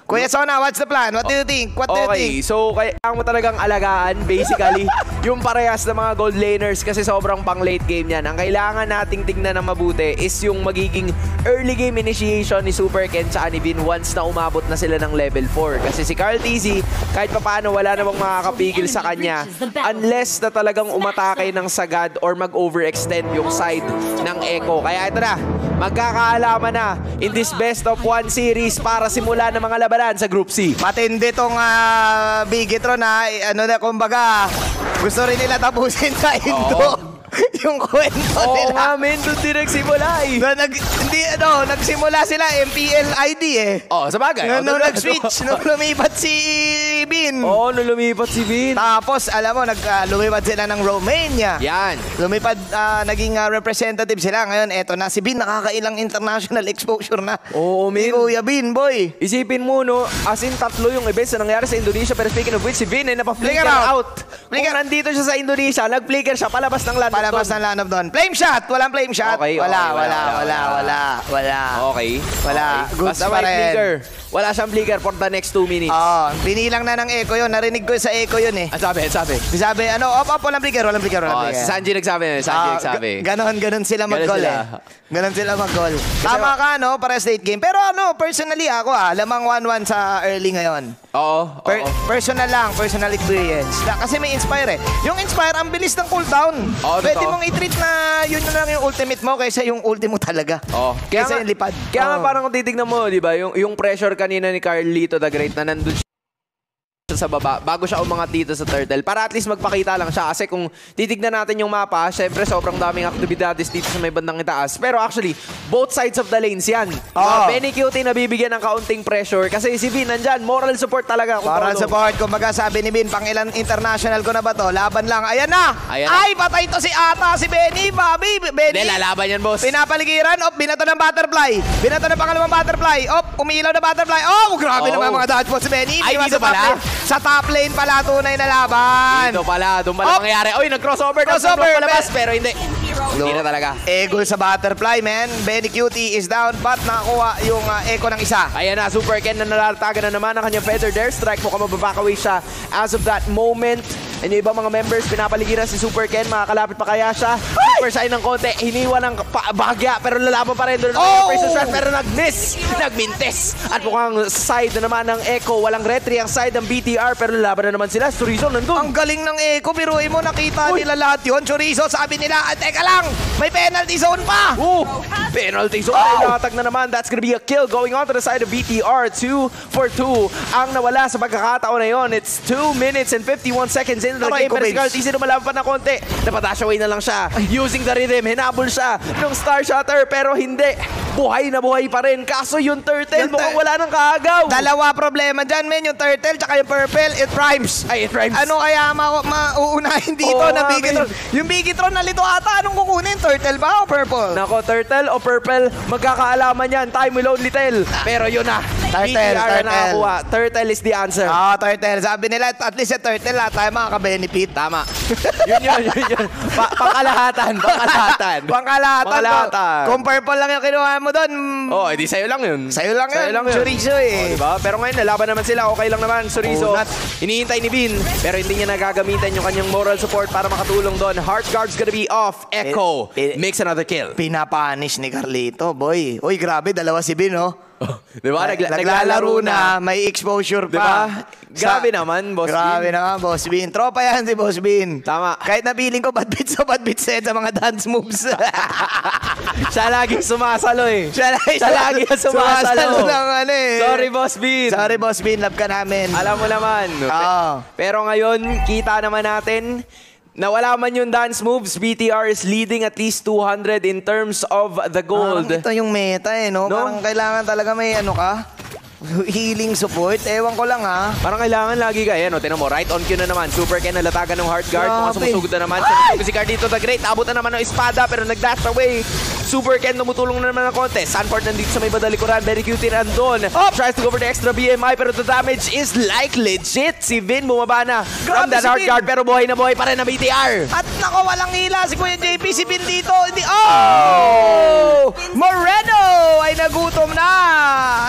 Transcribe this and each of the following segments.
Kuya Sona, what's the plan? What do you think? What do you think? Okay, so kailangan mo talagang alagaan, basically, yung parehas na mga gold laners kasi sobrang pang late game yan. Ang kailangan nating tignan ng mabuti is yung magiging early game initiation ni Super Ken tsaka ni Vin once na umabot na sila ng level 4. Kasi si Carl TZ, kahit papaano wala namang makakapigil sa kanya unless na talagang umatake ng sagad or mag-overextend yung side ng Echo. Kaya ito na, magkakaalaman na in this best of 1 series para simula ng mga labanan sa Group C. Matindi tong Bigetron na, ano na, kumbaga, gusto rin nila tapusin sa Indo. Yung kwento nila. Oo nga, men, doon din nagsimula eh. Nagsimula sila MPL ID eh. Oo, sa bagay. Nung nag-switch, nung lumipat si Bin. Oo, nung lumipat si Bin. Tapos, alam mo, lumipat sila ng Romania. Yan. Lumipad, naging representative sila. Ngayon, eto na, si Bin nakakailang international exposure na. Oo, men. Si Kuya Bin, boy. Isipin mo, no, as in 3 yung events na nangyari sa Indonesia. Pero speaking of which, si Bin ay napa-flicker out. Kung nandito siya sa Indonesia, nag-flicker siya, palabas ng land. Palabas ng land of doon. Flame shot! Walang flame shot. Okay, wala. Okay. Wala. Goods basta pa rin. Flicker. Wala siyang flicker for the next 2 minutes. Binilang na ng Echo yun. Narinig ko sa Echo yun eh. Ang sabi. Sabi, walang flicker. Si Sanji nagsabi. Ganon sila mag-goal eh. Ganon sila mag-goal. Tama ka, no? Para state game. Pero personally ako lamang 1-1 sa early ngayon. Oo. Personal lang, personal experience. Kasi may Inspire eh. Yung Inspire, ang bilis ng cooldown. Pwede mong i-treat na yun na lang yung ultimate mo kaysa yung ultimo talaga. Kaysa yung lipad. Kaya nga parang kung titignan mo, di ba, yung pressure kanina ni Carlito the Great na nandun siya sa baba bago siya umangat dito sa turtle para at least magpakita lang siya kasi kung titignan natin yung mapa syempre sobrang daming aktibidades dito sa may bandang itaas pero actually both sides of the lanes yan. Benny Cutie nabibigyan ng kaunting pressure kasi si Vin nandyan moral support talaga. Moral support kumbaga sabi ni Vin pang ilan international ko na ba to laban lang ayan na ay patay to si Benny Benny lalaban yan boss pinapaligiran binato ng butterfly binato ng pangalawang butterfly umiilaw na butterfly grabe naman mga dodge po si Benny ay dito pala sa top lane pala tunay na laban. Dito pala, doon pala mangyari. Oy, nag-crossover palabas, pero hindi. Hindi na talaga. Goal sa butterfly, man. Benny Cutie is down, but nakakuha yung Echo ng isa. Ayan na, Super Ken na nalartagan na naman ang kanyang Feather Dare Strike. Mukhang mababakaway siya as of that moment. And yung ibang mga members, pinapaligiran si Super Ken. Makakalapit pa kaya siya. Super shy ng konti. Hiniwa ng bahagya, pero lalaban pa rin doon ang prison shot. Pero nag-miss. Nagmintes. At mukhang side na naman ng Echo. Walang retry ang side ng BTR, pero lalaban na naman sila. Chorizo nandun. Ang galing ng Echo. Biruin mo, nakita nila lahat yun. Chorizo, sabi nila, teka lang, may penalty zone pa. Penalty zone. Nakatag na naman. That's gonna be a kill going on to the side of BTR. 2 for 2 ang nawala sa pagkakataon na yun. It's 2 minutes and 51 seconds in the game. Pero si Carl TZ lumalaban pa na konti. Napadash away na lang siya. Using the rhythm. Hinabol siya ng Star Shutter. Pero hindi. Buhay na buhay pa rin. Kaso yung turtle mukhang wala nang kaagaw. Dalawa problema dyan, men. Yung turtle tsaka yung purple. It rhymes. Ay, it rhymes. Ano kaya mauunahin dito na Bigetron? Yung Bigetron nalito ata. Anong kukunin? Turtle ba o purple? Nako, turtle o purple. Magkakaalaman yan. Time will only tell. Pero yun na. Turtle is the answer. Turtle. Sabi nila, at least yung turtle tayo makaka-benefit. Tama. yun. Pangkalahatan. Kung purple lang yung kinuha mo doon. Edi sa'yo lang yun. Sa'yo lang yun. Chorizo eh. Diba? Pero ngayon, nalaban naman sila. Okay lang naman. Chorizo. Hinihintay ni Vin. Pero hindi niya nagagamitan yung kanyang moral support para makatulong doon. Heart Guard's gonna be off. Echo makes another kill. Pinapanish ni Carlito, boy. Uy, grabe. Dalawa si Vin, Diba? Naglalaro na. May exposure pa. Diba? Grabe naman, Boss Bin. Grabe naman, Boss Bin. Tropa yan si Boss Bin. Tama. Kahit na feeling ko, bad beats sa mga dance moves. Siya lagi sumasalo eh. Siya lagi sumasalo ng Sorry, Boss Bin. Sorry, Boss Bin. Love ka namin. Alam mo naman. Pero ngayon, kita naman natin na wala man yung dance moves, BTR is leading at least 200 in terms of the gold. Ito yung meta no? Parang kailangan talaga may healing support. Ewan ko lang Parang kailangan lagi ka. Tinan mo, right on cue na naman. Super Ken nalatagan ng Heart Guard. Mukhang sumusugod na naman. Si Carlito the Great. Abot na naman ng espada pero nag-dash away. Super Ken tumutulong na naman ng konti. Sanford nandito sa may badalikuran. Very cute andun. Tries to go for the extra BMI pero the damage is like legit. Si Vin bumaba na from that hard guard pero buhay na buhay pa rin na BTR. At nako, walang hila si Kuya JP. Si Vin dito. Hindi. Oh! Moreno ay nagutom na.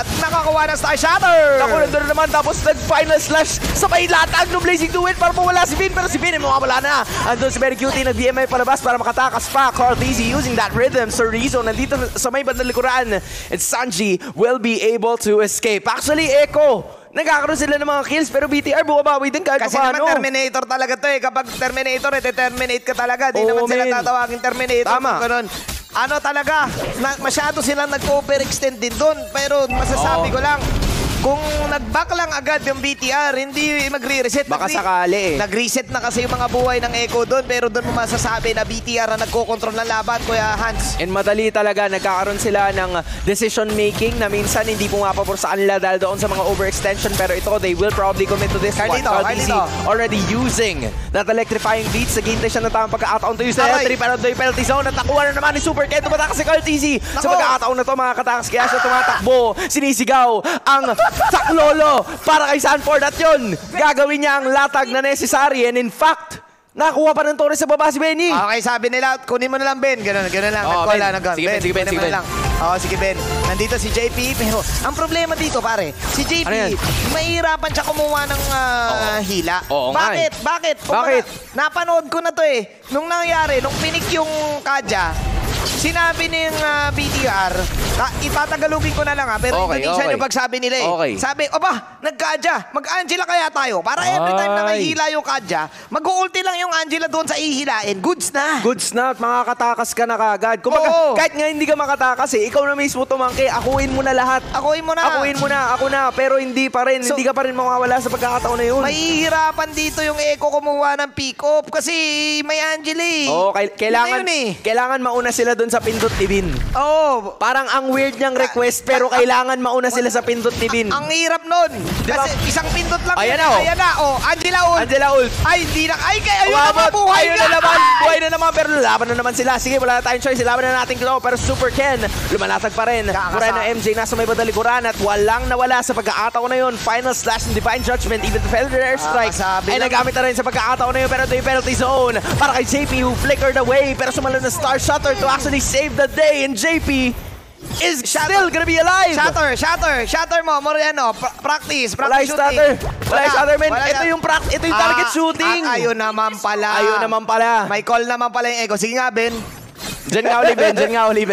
At nakakuha ng Star Shatter. Naku, nandun naman tapos nag-final slash sabay latag ng Blazing Duet para mawala si Vin. Pero si Vin ay mawawala na. Andun si Very Cutie nag-BMI palabas para makatakas pa. Carteezy using that rhythm. Sorizo nandito sa may bandang likuran. And Sanji will be able to escape. Actually, Echo, nagkakaroon sila ng mga kills pero BTR bumabawi din kahit kasi naman Terminator talaga to eh. Kapag Terminator, terminate ka talaga. Di naman sila tatawagin Terminator. Tama. Ano talaga, masyado silang nag-overextend din doon. Pero masasabi ko lang, kung nag-back lang agad yung BTR, hindi magre-reset. Baka sakali eh. Nag-reset na kasi yung mga buhay ng Echo doon, pero doon mo masasabi na BTR na nagko-control ng laban, Kuya Hans. And madali talaga, nagkakaroon sila ng decision making na minsan hindi pumapabor sa kanila dahil doon sa mga overextension. Pero ito, they will probably commit to this one. Carteezy already using that electrifying beats. Sa game siya na tamang pagkakataon to use the entry pero doon yung penalty zone. At nakuha na naman ni Super Ken. Tumatakas si Carteezy. Sa pagkakataon na to, mga katakas kaya siya tumatakbo. Sinisigaw ang Saklolo para kay Sanford at yun, gagawin niya ang latag na necessary and in fact, nakuha pa ng Torres sa baba si Benny. Okay, sabi nila, kunin mo na lang Ben. Ganun lang. Sige Ben. Sige Ben. Nandito si JP, pero ang problema dito pare, si JP, mahirapan siya kumuha ng hila. Bakit? Napanood ko na to eh. Nung nangyari, nung pinik yung Kadya, sinabi ng BTR, itatagalugin ko na lang pero Indonesian yung pagsabi nila eh. Sabi, nagkadya, mag-Angela kaya tayo. Para every time na mahihila yung Kadya, mag-ulti lang yung Angela doon sa ihilain. Goods na. Goods na at makakatakas ka na kagad. Kumbaga, kahit nga hindi ka makatakas ikaw na mismo tumangki, akuin mo na lahat. Akuin mo na. Ako na. Pero hindi pa rin, hindi ka pa rin mawawala sa pagkakataon na yun. Mahihirapan dito yung Echo kumuha ng pick-up kasi may Angela eh. Kailangan mauna sila doon sa pindot ni Vin. Parang ang weird niyang request pero kailangan mauna sila sa pindot ni Vin. Ang hirap nun. Kasi isang pindot lang. Ayan na. Angela ult. Ay, hindi na. Ayun na mabuhay na. Buhay na naman pero laban na naman sila. Sige, wala na tayong choice. Laban na natin ito. Pero Super Ken, lumalatag pa rin. Moreno MJ nasa may badalikuran at walang nawala sa pagkakataon na yun. Final slash and divine judgment. Even the Feather Airstrike ay nagamit na rin sa pagkakataon na yun. Pero ito yung penalty zone para kay JP who flickered away. Pero sumalun na Star Shutter to actually save the day. And JP is still gonna be alive. Shatter mo, Moreno. Practice Wala yung shooting. Stutter, man. Ito yung target shooting. Ayun naman pala. May call naman pala yung Echo. Sige nga, Ben. Diyan nga uli,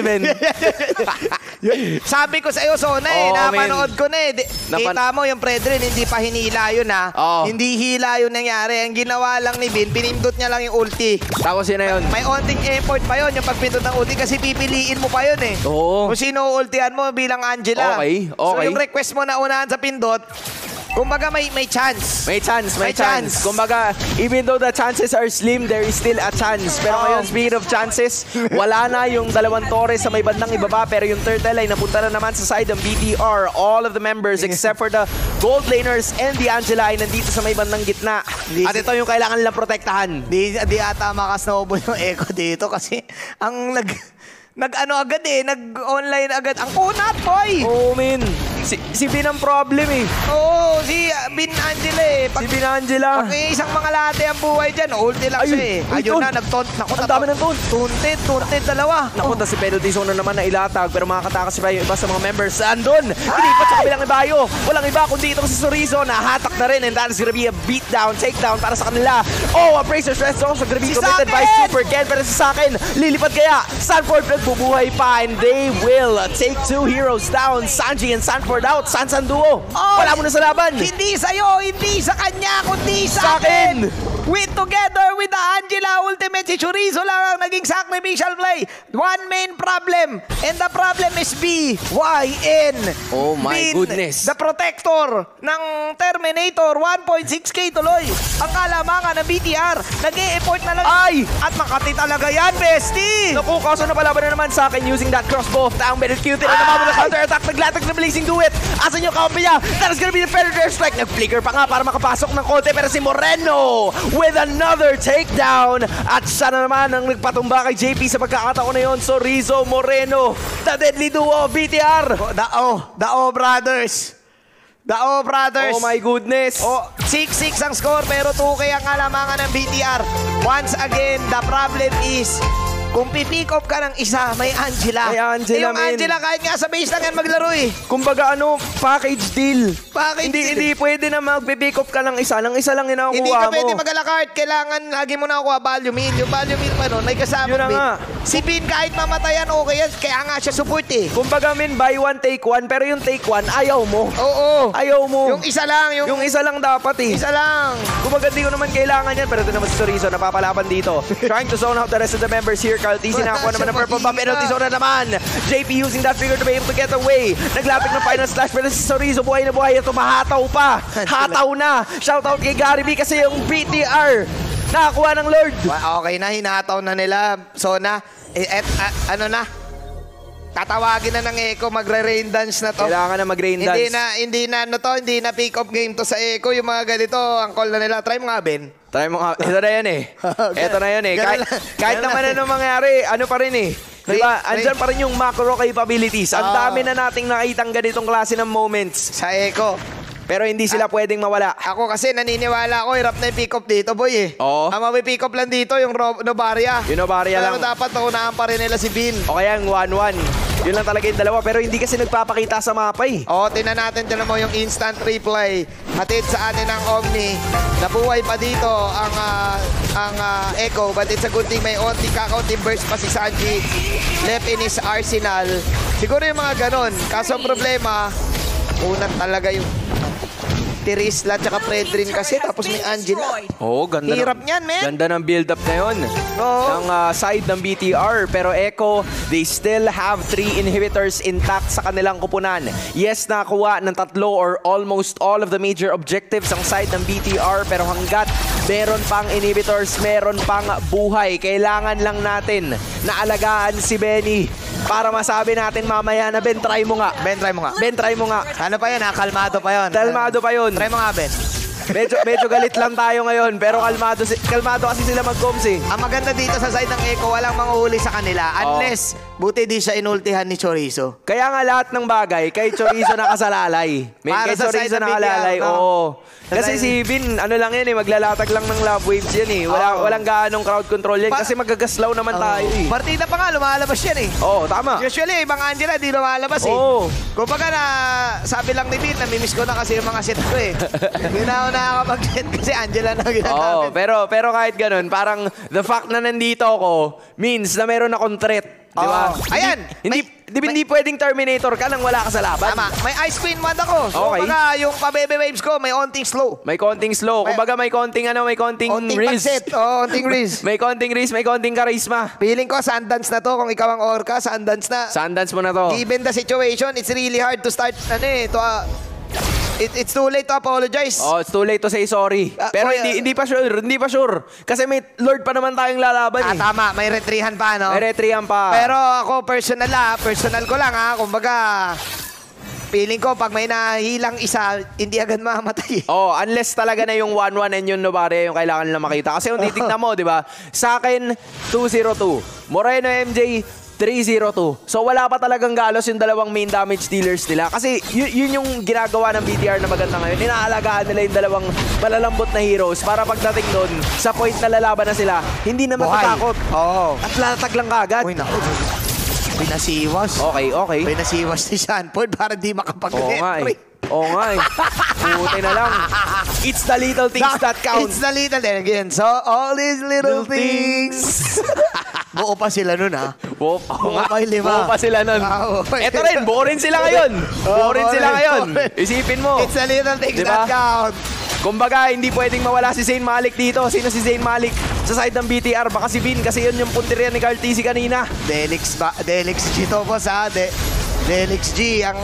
Ben. Sabi ko sa iyo, Sona napanood ko na kita mo yung Predrin, hindi pa hinila yun Hindi hila yun nangyari. Ang ginawa lang ni Vin, pinindot niya lang yung ulti. Tapos yun na yun. May onting effort pa yun, yung pagpindot ng ulti kasi pipiliin mo pa yun eh. Kung sino ultihan mo bilang Angela. So yung request mo na unahan sa pindot, kumbaga may chance. May chance. Kumbaga, even though the chances are slim, there is still a chance. Pero ngayon, speaking of chances, wala na yung dalawang Torres sa may bandang ibaba. Pero yung turtle ay napunta na naman sa side ng BTR. All of the members except for the gold laners and the Angela ay nandito sa may bandang gitna. At ito yung kailangan nilang protektahan. Di ata makasnowball yung Echo dito kasi ang nag-online agad. Ang kunat, boy! Si Vin ang problem eh. Si Vin Angela eh. Si Vin Angela. Pag isang mga late ang buhay dyan, ulti lang siya eh. Ayun na, nag-taunt. Ang dami ng taunt. Tunted, dalawa. Nakunta si penalty zone na naman na ilatag pero makakatakas pa yung iba sa mga members. Andun! Inipat sa kabilang ibayo. Walang iba kundi itong si Sorizo. Nahatak na rin and that is gonna be a beatdown, takedown para sa kanila. A Bracer Stress also gonna be committed by Super Ken. Pero sa akin, lilipad kaya. Sanford nagbubuhay pa and they will take 2 heroes down. Sanji and Sanford out. Sansan duo. Wala mo na sa laban. Hindi sa'yo, hindi sa kanya, kundi sa akin. Together with the Angela Ultimate, si Chorizo lang ang naging sacrificial play. One main problem. And the problem is BYN. Oh my goodness. The protector ng Terminator. 1.6k tuloy. Ang kalamangan ng BTR. Nag-e-effort na lang. At makati talaga yan, bestie. Naku, kaso napalaban na naman sa akin using that crossbow of Taong Benedictine. Na naman na counter-attack. Naglatag na Blazing Duet. Asan yung kampi niya? That is gonna be the Feather Airstrike. Nag-flicker pa nga para makapasok ng konti. Pero si Moreno with another takedown. At siya na naman ang nagpatumba kay JP sa pagkakataon na yun. So Rizzo Moreno, the deadly duo, BTR. The O Brothers. The O Brothers. Oh my goodness. 6-6 ang score pero 2K ang alamangan ng BTR. Once again, the problem is kung pipick up ka ng isa, may Angela. May Angela, yung Angela, kahit nga sa base lang yan maglaro eh. Kumbaga package deal. Hindi pwede na mag-pick up ka ng isa. Ng isa lang inakuha mo. Hindi ka pwede mag-alakart. Kailangan lagi mo na kuha value meal. Yung value meal pa nun, may kasama. Yun na nga. Si Bin kahit mamatayan, okay yan. Kaya nga siya support eh. Kumbaga buy one, take one. Pero yung take one, ayaw mo. Oo. Ayaw mo. Yung isa lang. Yung isa lang dapat eh. Isa lang. Kumbaga di ko naman kailangan yan. Pero ito naman si Chorizo, napapalaban dito. Trying to zone out the rest of the members here. Carl TC nakakuha naman ng purple bomb. Penalty zone na naman. JP using that figure to be able to get away. Naglapit ng final slash. Pero si Chorizo buhay na buhay. Ito mahataw pa. Hataw na. Shoutout kay Gary B kasi yung BTR nakakuha ng Lord. Okay na, hinataw na nila. So na, ano na? Tatawagin na ng Echo, magre-rain dance na to. Kailangan na mag-rain dance. Hindi na pick up game to sa Echo. Yung mga ganito, ang call na nila. Try mo nga, Ben. Try mo nga. Ito na yan eh. Ito na yan eh. Kahit naman ano mangyari, ano pa rin eh. Diba? Andyan pa rin yung macro capabilities. Ang dami na nating nakitang ganitong klase ng moments. Sa Echo. Pero hindi sila pwedeng mawala. Ako kasi naniniwala ako, hirap na yung pick up dito, boy eh. Oo. Ang mapipick up lang dito, yung Novaria. Yung Novaria lang. Pero dapat naunahan pa rin nila si Bin. O kaya yung 1-1. Yun lang talaga yung dalawa. Pero hindi kasi nagpapakita sa mapa eh. Tinan natin, tinan mo yung instant replay. Hatid sa atin ng Omni. Nabuhay pa dito ang Echo. But it's a good thing may kakaunting burst pa si Sanji. Left in his arsenal. Siguro yung mga ganon. Kaso ang problema, unang talaga yung Tirisla tsaka Fredrin kasi tapos may Angela. Ganda. Hirap niyan, men. Ganda ng build-up na yun. Ng side ng BTR. Pero Echo, they still have 3 inhibitors intact sa kanilang kupunan. Yes, nakuha ng 3 or almost all of the major objectives ang side ng BTR. Pero hanggat meron pang inhibitors, meron pang buhay. Kailangan lang natin na alagaan si Benny para masabi natin mamaya na Ben, try mo nga. Ben, try mo nga. Ben, try mo nga. Ano pa yun ha? Kalmado pa yun. Kalmado pa yun. Try mo nga, Ben. Medyo galit lang tayo ngayon, pero kalmado kasi sila mag-coms eh. Ang maganda dito sa side ng Echo, walang manguhuli sa kanila unless buti di siya inultihan ni Chorizo. Kaya nga lahat ng bagay, kay Chorizo nakasalalay. Kay Chorizo nakalalay, oo. Kasi si Vin, ano lang yan eh, maglalatag lang ng love waves yan eh. Walang gaanong crowd control yan kasi magagaslaw naman tayo eh. Partida pa nga, lumalabas yan eh. Oo, tama. Usually, ibang Angela di lumalabas eh. Oo. Kumbaga na, sabi lang ni Vin, namimiss ko na kasi yung mga set ko eh. Hindi na ako nakakapag-set kasi Angela na ginagamit. Pero kahit ganun, parang the fact na nandito ako means na meron akong threat. Di ba? Ayan! Hindi pwedeng Terminator ka nang wala ka sa laban. Tama. May Ice Queen mod ako. So, kumbaga, yung pabebe waves ko, may onting slow. May konting slow. Kumbaga, may konting Onting pansit. Onting riz. May konting riz, may konting charisma. Feeling ko, Sundance na to. Kung ikaw ang Orca, Sundance na. Sundance mo na to. Given the situation, it's really hard to start, it's too late to apologize. It's too late to say sorry. Pero hindi pa sure. Kasi may Lord pa naman tayong lalaban eh. Tama, may retrihan pa, no? May retrihan pa. Pero ako, personal ko lang, kumbaga, feeling ko, pag may nahilang isa, hindi agad mamamatay. Unless talaga na yung 1-1 and yung Novaria yung kailangan nila makita. Kasi kung titignan mo, di ba? Sa akin, 2-0-2. Moreno MJ, 3-0-2. So wala pa talagang galos yung dalawang main damage dealers nila. Kasi yun yung ginagawa ng BTR na maganda ngayon. Inaalagaan nila yung dalawang malalambot na heroes para pagdating doon, sa point na lalaban na sila, hindi na matatakot. At lalatag lang kagad. Uy, naku. Pinasiwas. Okay. Pinasiwas ni Sanford para di makapag-entry. Oo nga eh. Puti na lang. It's the little things that count. It's the little things. Again, so all these little things. Buo pa sila nun ha. Buo pa yung 5. Buo pa sila nun. Eto rin, buo rin sila ngayon. Buo rin sila ngayon. Isipin mo. It's the little things that count. Kumbaga, hindi pwedeng mawala si Zayn Malik dito. Sino si Zayn Malik sa side ng BTR? Baka si Vin kasi yun yung punteriya ni Carl TC kanina. Delix G to boss ha. Delix G, ang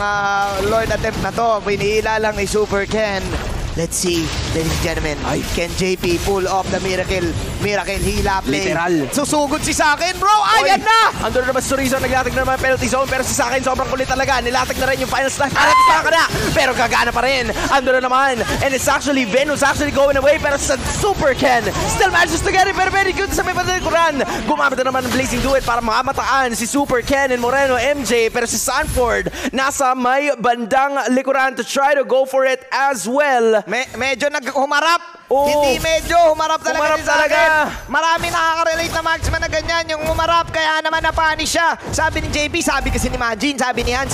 Lord attempt na to. Pinihila lang ni Super Ken. Let's see, ladies and gentlemen. Can JP pull off the miracle? Miracle hila play. Literal. Susugod si Sakin, bro. Ayan na! Andun na naman si Chorizo, naglatag na naman penalty zone, pero si Sakin sobrang kulit talaga. Nilatag na rin yung final slash. Para na! Pero gagana pa rin. Andun na naman. And it's actually Venus actually going away, pero sa Super Ken still manages to get it. Pero very good sa may padalikuran. Gumamit na naman ng Blazing Duet para mamataan si Super Ken and Moreno MJ. Pero si Sanford nasa may bandang likuran to try to go for it as well. Medyo humarap. Oo. Hindi medyo, humarap talaga Humarap din sa talaga. akin. Marami nakaka-relate na marksman na ganyan, yung humarap, kaya naman napanish siya. Sabi ni JP, sabi kasi ni Majin, sabi ni Hans,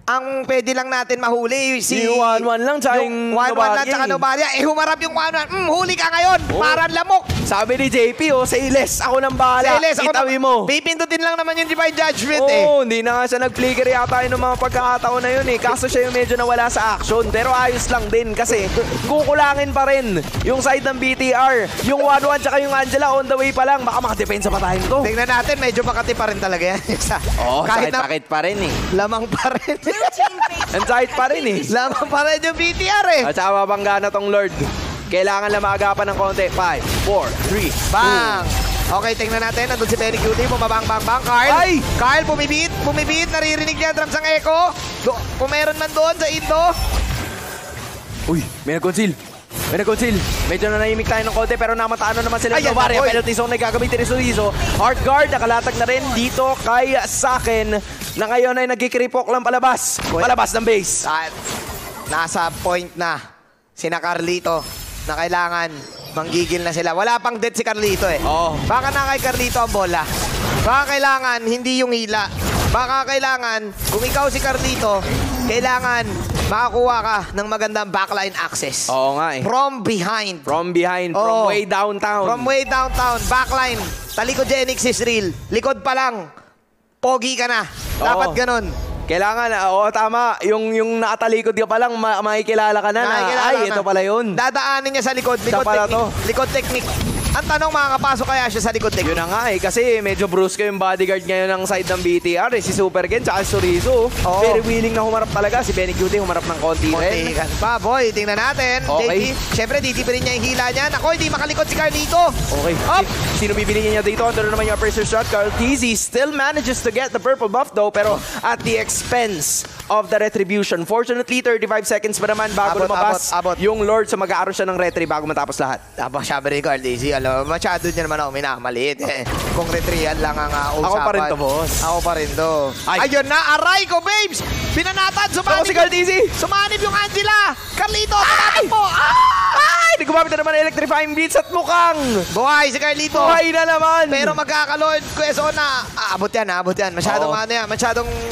ang pwede lang natin mahuli si... Yung 1-1 lang, tsaka yung 1-1 lang, tsaka Novaria. Humarap yung 1-1. Huli ka ngayon. Parang lamok. Sabi ni JP, sa Iles, ako nang bahala. Itawi mo. Pipindutin lang naman yung Divine Judgment Hindi na nga siya nag-flicker yata yun ng mga pagkakataon na yun Kaso siya yung medyo nawala sa action. Pero ayos lang din kasi kukulangin pa rin yung side ng BTR. Yung 1-1 tsaka yung Angela on the way pa lang. Baka makadepensa pa tayo to. Tingnan natin, medyo makati pa rin talaga yan. Kahit sakit pa rin Lamang pa rin. And tight pa rin Lamang pa rin yung BTR At saka mabangga na tong Lord. Kailangan lang maagapan ng konti. 5, 4, 3, bang! Okay, tingnan natin. Nandun si Benny Cutie. Bumabang, bang, bang. Carl! Ay! Carl, bumibit. Naririnig niya drums ang echo. Kung meron man doon sa Indo. Uy, may nag-conceal. Medyo na naimik tayo ng konti pero namataan na naman sila ng Novaria. Penalty zone na gagamitin ni Chorizo. Hard guard, nakalatag na rin dito kay Sakin na ngayon ay nagkikiripok lang palabas. Palabas ng base. Nasa point na sina Carlito na kailangan manggigil na sila. Wala pang dead si Carlito Baka na kay Carlito ang bola. Baka kailangan hindi yung hila. Baka kailangan kung ikaw si Carlito, kailangan makakuha ka ng magandang backline access. Oo nga From behind. From way downtown. From way downtown. Backline. Talikogenics is real. Likod pa lang. Pogi ka na. Dapat ganun. Kailangan, tama. Yung nakatalikod ka pa lang, makikilala ka na. Ito pala yun. Dadaanin niya sa likod. Likod technique. Ang tanong, makakapasok kaya siya sa likod technique? Yun na nga kasi medyo brusque yung bodyguard ngayon ng side ng BTR si Super Ken tsaka si Chorizo. Very willing na humarap talaga. Si Benny Cutie humarap ng konti rin. Boy, tingnan natin. Okay. Siyempre, ditipirin niya yung hila niya. Ako, hindi makalikod si Carlito. Okay. Sino bibili niya dito? Ando naman yung pressure shot. Carl TZ still manages to get the purple buff though, pero at the expense of the retribution. Fortunately, 35 seconds pa naman bago lumabas yung Lord. So mag-aaro siya ng retry bago matapos lahat. Sabi ni Carl TZ, masyado niya naman ako minamaliit. Kung retrial lang ang usapan. Ako pa rin to, boss. Ako pa rin to. Ayun na, aray ko, babes! Pinanatan, sumanib. Si Carl TZ. Sumanib yung Angela. Carlito, pinatan po. Hindi gumamit na naman electrifying beats at mukhang buhay si Carlito. Buhay na naman. Pero magkakalon, Quezon na. Abot yan. Masyadong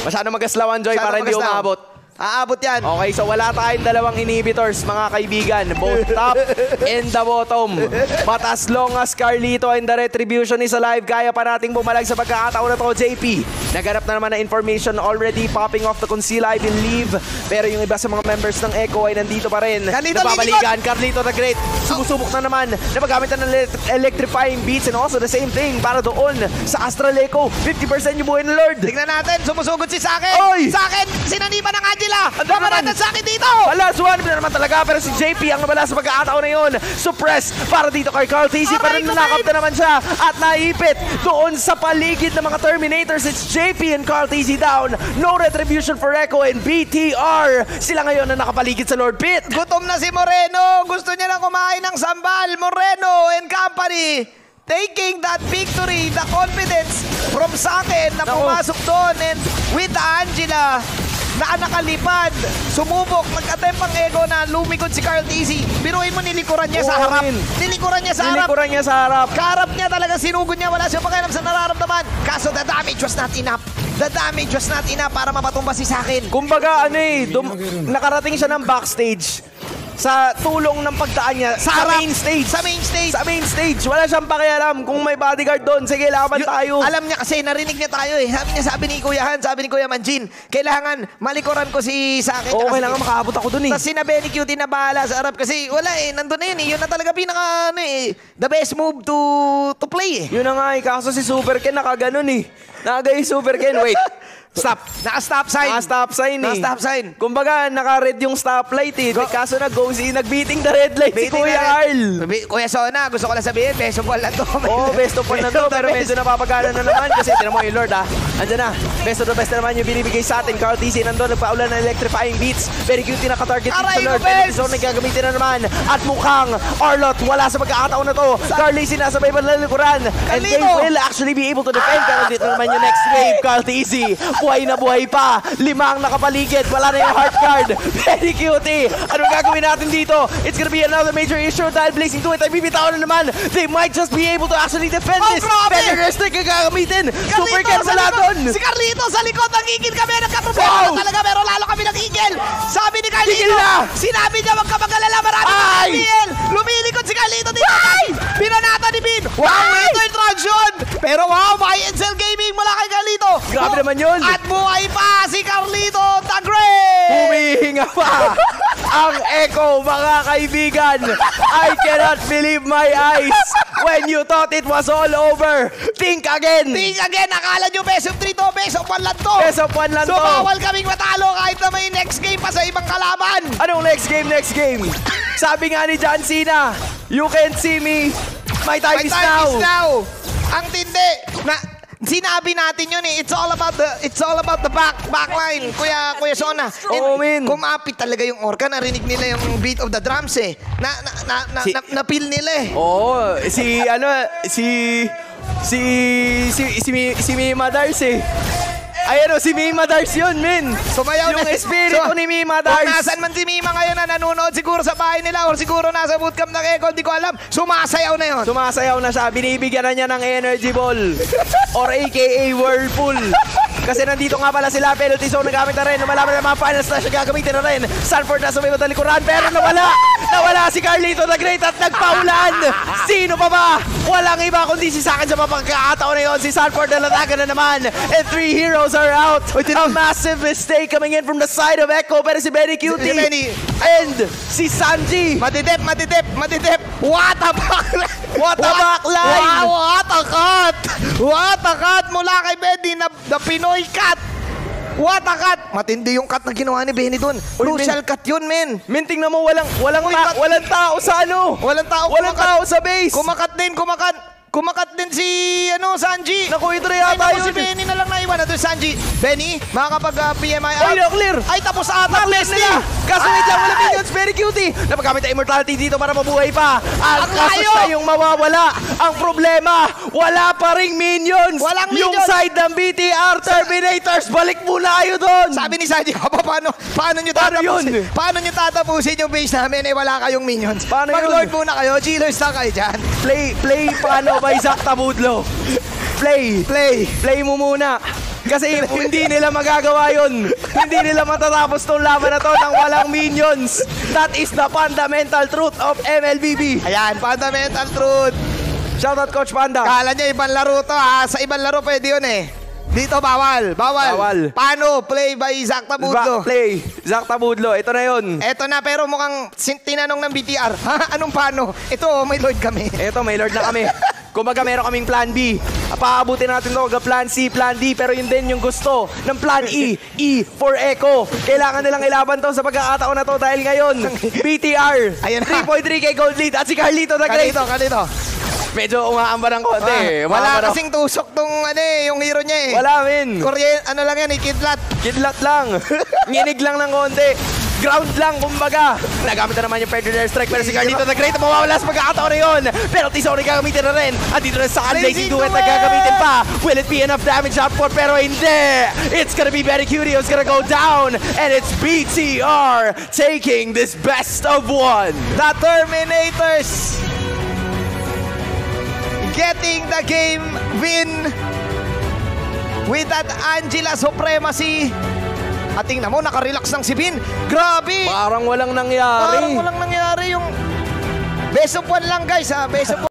Masyadong magaslawan, Joy, para hindi umabot. Aabot yan. Okay, so wala tayong dalawang inhibitors, mga kaibigan. Both top and the bottom. But as long as Carlito and the Retribution is alive, kaya pa nating bumalag sa pagkakataon na to, JP. Naganap na naman na information already popping off the conceal, I believe. Pero yung iba sa mga members ng Echo ay nandito pa rin. Nababalikan, Carlito the Great. Sumusubok na naman na magamit na ng electrifying beats and also the same thing para doon sa Astral Echo. 50% yung buhay ng Lord. Tignan natin, sumusugod si Sakin. Sakin, sinaniba ng Angela. Naman sa akin dito! Last one na naman talaga, pero si JP ang nabala sa pagkakataon na yun. Suppress para dito kay Carl TZ, pero nanakap na naman siya at naipit doon sa paligid ng mga Terminators. It's JP and Carl TZ down. No retribution for Echo and BTR. Sila ngayon na nakapaligid sa Lord Pit. Gutom na si Moreno. Gusto niya na kumain ng sambal. Moreno and company taking that victory, the confidence from Sakin na pumasok doon, and with Angela na nakalipad, sumubok, nag-attempt ang Ego na lumikod si Carl TZ. Biruin mo, nilikuran niya sa harap. Nilikuran niya sa harap. Kaharap niya talaga, sinugod niya. Wala siyang pakialam sa nararamdaman. Kaso the damage was not enough. Para mapatumba si Sakin. Kumbaga, nakarating siya ng backstage sa tulong ng pagdaan niya sa main stage. Wala siyang pakialam kung may bodyguard doon. Sige, laban tayo. Alam niya kasi, narinig niya tayo eh. Sabi ni Kuya Han, sabi ni Kuya Manjin, kailangan malikuran ko si Sakin. Oo, kailangan makaabot ako doon eh. Tapos si Benny Cutie na bahala sa harap kasi wala eh, nandun na yun eh. Yun na talaga pinaka, the best move to play eh. Yun na nga eh, kaso si Super Ken nakaganon eh. Nakagay Super Ken, wait. Stop. Naka-stop sign. Naka-stop sign eh. Naka-stop sign. Kumbaga, naka-red yung stoplight eh. Kaso nag-beating the red light si Beating Kuya the red. Carl. Kuya Sona, gusto ko lang sabihin, best of all na to. Oo, best of all na to. Pero medyo napapagana na naman kasi tinan mo yung Lord ha. Andyan na. Best of the best na naman yung binibigay sa atin. Carl TC nandun, nagpaulan ng electrifying beats. Very cute yung nakatarget dito sa Lord. Pero so nagagamitin na naman. At mukhang Arlott wala sa pagkakataon na to. Carl TC nasa may banlalikuran. And they will actually be able to defend. Pero dito naman yung next wave. Carl TC, buhay na buhay pa. 5 ang nakapaligid. Wala na yung heart card. Very cute. Anong gagawin natin dito? It's gonna be another major issue dahil Blazing 2 ay bibitaw na naman. They might just be able to actually defend this. Better stick ang gagamitin. Super Ken wala doon. Si Carlito sa likod, nangigil kami. Nagkaproblema talaga, pero lalo kami nangigil. Sabi ni Carlito, sinabi niya, wag ka mag-alala, marami ng PL. Lumilikod si Carlito dito. Pinanata ni Bin. Wow, ito yung traction. Pero wow, buy and sell gaming mula kay Carlito. Grabe naman yun. At buhay pa si Carlito the Great. Humihinga pa ang Echo, mga kaibigan. I cannot believe my eyes. When you thought it was all over, think again. Think again. Akala nyo best of 3 to, best of 1 lang to. Best of 1 lang to. So bawal kaming matalo kahit na may next game pa sa ibang kalaban. Anong next game, next game? Sabi nga ni John Cena, you can see me. My time is now. Ang tindi. Sinabi natin yun eh. It's all about the backline, Kuya Sona. Oo, men. Kumapit talaga yung Orca. Narinig nila yung beat of the drums eh. Na-feel nila eh. Oo, si Mima Dars eh. Ayan o, si Mima Dars yun, men. Sumayaw yung na. espiritu ni Mima Dars. Kung nasan man si Mima ngayon na nanonood siguro sa bahay nila or siguro nasa bootcamp ng Echo, hindi ko alam. Sumasayaw na yun. Sumasayaw na siya. Binibigyan na niya ng energy ball. Or aka whirlpool. Kasi nandito nga pala sila. Penalty zone nagamit na rin. Lumalaban na mga finals na siya gagamitin na rin. Sanford na sumigot na likuran. Pero nawala. Nawala si Carlito the Great at nagpaulan. Sino pa ba? Walang iba kundi si Sakin sa mapagkakataon na yun. Si Sanford na latagan na naman. And 3 heroes are out. A massive mistake coming in from the side of Echo. Pero si Benny Cutie. And si Sanji. Matitip. What a backline. What a backline. Wow, what a cut. What a cut mula kay Benny na Pinoy cut. What a cut. Matindi yung cut na ginawa ni Benny dun. Crucial cut yun, men. Men, tingnan mo, walang tao sa ano. Walang tao sa base. Kumakat din si Sanji. Naku, ito na yata yun. Si Benny na lang naiwan. Ito Sanji. Benny, makakapag-PMI out. Ay, clear. Ay, tapos ata. Nila. Kaso wait lang, walang minions. Very cutie. Napagamit ang immortality dito para mabuhay pa. Ang kaso siya yung mawawala. Ang problema, wala pa ring minions. Walang yung minions. side ng BTR Terminators, balik muna kayo doon. Sabi ni Sanji, paano nyo tatapusin? Paano nyo tatapusin yung base namin eh wala kayong minions? Paano yun? Mag-lord muna kayo, G-lords lang kayo dyan. Play paano by Zach Tabudlo. Play mo muna. Kasi hindi nila magagawa yun. Hindi nila matatapos tong laban na to nang walang minions. That is the fundamental truth of MLBB. Ayan, fundamental truth. Shoutout Coach Panda. Kala niya ibang laro to ha. Sa ibang laro pwede yun eh. Dito bawal. Paano? Play by Zach Tabudlo. Play. Zach Tabudlo. Ito na yun. Ito na pero mukhang tinanong ng BTR. Ha? Anong paano? Ito, may Lord kami. Ito, may Lord na kami. Kumbaga meron kaming plan B. Paabutin natin ito hanggang plan C, plan D. Pero yun din yung gusto ng plan E. E for Echo. Kailangan nilang ilaban to sa pagkakataon na to dahil ngayon, BTR. 3.3k gold lead at si Carlito the Great. Carlito. Medyo umaamba ng konti. Wala kasing tusok tong yung hero niya eh. Wala, min. Ano lang yan, kidlat. Kidlat lang. Nginig lang ng konti. Ground lang, kumbaga. Nagamit na naman yung Predator Strike pero si Carlito the Great mawawala sa pagkakataon na yun. Penalty zone gagamitin na rin. At dito na sa Blazing Duet na gagamitin pa. Will it be enough damage output? Pero hindi. It's gonna be Benny Cutie who's gonna go down. And it's BTR taking this best of 1. The Terminators getting the game win with that Angela Supremacy. At tingnan mo, nakarelax lang si Bin. Grabe! Parang walang nangyari. Yung best of 1 lang guys ha. Best of